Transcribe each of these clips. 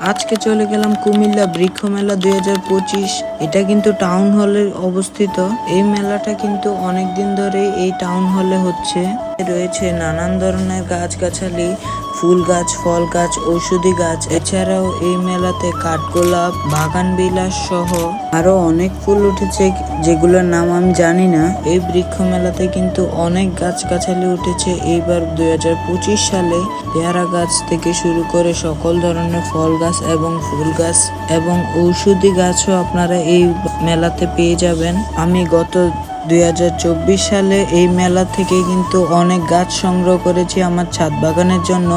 আজকে চলে গেলাম কুমিল্লা বৃক্ষ মেলা 2025। এটা কিন্তু টাউন হলে অবস্থিত। এই মেলাটা কিন্তু অনেক দিন ধরে এই টাউন হলে হচ্ছে। রয়েছে নানান ধরনের গাছগাছালি, ফুল গাছ, ফল গাছ, ঔষধি গাছ। এছাড়াও এই মেলাতে কাঠগোলাপ, বাগান বিলাস সহ আরো অনেক ফুল উঠেছে, যেগুলোর নাম আমি জানি না। এই বৃক্ষ মেলাতে কিন্তু অনেক গাছগাছালি উঠেছে। এইবার 2025 সালে পেয়ারা গাছ থেকে শুরু করে সকল ধরনের ফল গাছ এবং ফুল গাছ এবং ঔষধি গাছও আপনারা এই মেলাতে পেয়ে যাবেন। আমি গত 2024 সালে এই মেলা থেকে কিন্তু অনেক গাছ সংগ্রহ করেছি আমার ছাদ বাগানের জন্য।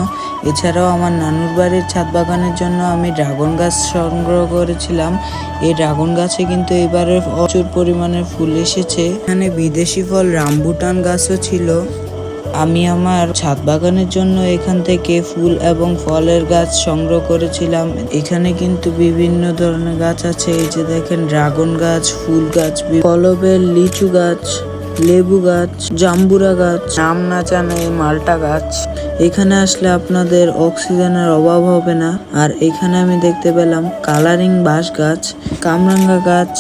এছাড়াও আমার নানুর বাড়ির ছাদ বাগানের জন্য আমি ড্রাগন গাছ সংগ্রহ করেছিলাম। এই ড্রাগন গাছে কিন্তু এবারে প্রচুর পরিমাণে ফুল এসেছে। এখানে বিদেশি ফল রামবুটান গাছও ছিল। আমি আমার ছাদ বাগানের জন্য এখান থেকে ফুল এবং ফলের গাছ সংগ্রহ করেছিলাম। এখানে কিন্তু বিভিন্ন ধরনের গাছ আছে। এই যে দেখেন, ড্রাগন গাছ, ফুল গাছ, কলবের লিচু গাছ, লেবু গাছ, জাম্বুরা গাছ, নাম না জানা এই মালটা গাছ। এখানে আসলে আপনাদের অক্সিজেনের অভাব হবে না। আর এখানে আমি দেখতে পেলাম কালারিং বাঁশ গাছ, কামরাঙ্গা গাছ,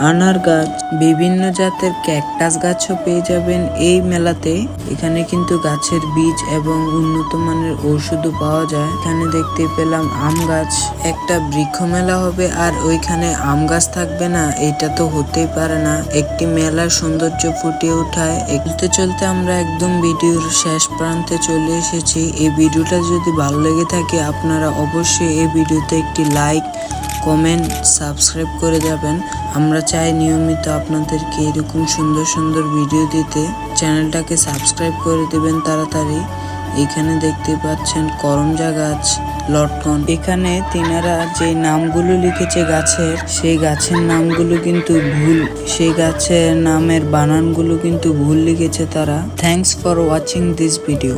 আনার গাছ, বিভিন্ন জাতের ক্যাকটাস গাছও পেয়ে যাবেন এই মেলাতে। এখানে কিন্তু গাছের বীজ এবং উন্নত মানের ঔষধও পাওয়া যায়। এখানে দেখতে পেলাম আম গাছ। একটা বৃক্ষ মেলা হবে আর ওইখানে আম গাছ থাকবে না, এটা তো হতেই পারে না। একটি মেলার সৌন্দর্য ফুটিয়ে ওঠায়। চলতে চলতে আমরা একদম ভিডিওর শেষ প্রান্তে চলে এসেছি। এই ভিডিওটা যদি ভালো লেগে থাকে আপনারা অবশ্যই এই ভিডিওতে একটি লাইক, কমেন্ট, সাবস্ক্রাইব করে যাবেন। আমরা চাই নিয়মিত আপনাদেরকে এরকম সুন্দর সুন্দর ভিডিও দিতে। চ্যানেলটাকে সাবস্ক্রাইব করে দিবেন তাড়াতাড়ি। এখানে দেখতে পাচ্ছেন করমজা গাছ, লটকন। এখানে তিনারা যে নামগুলো লিখেছে গাছের, সেই গাছের নামগুলো কিন্তু ভুল। সেই গাছের নামের বানানগুলো কিন্তু ভুল লিখেছে তারা। Thanks for watching this video.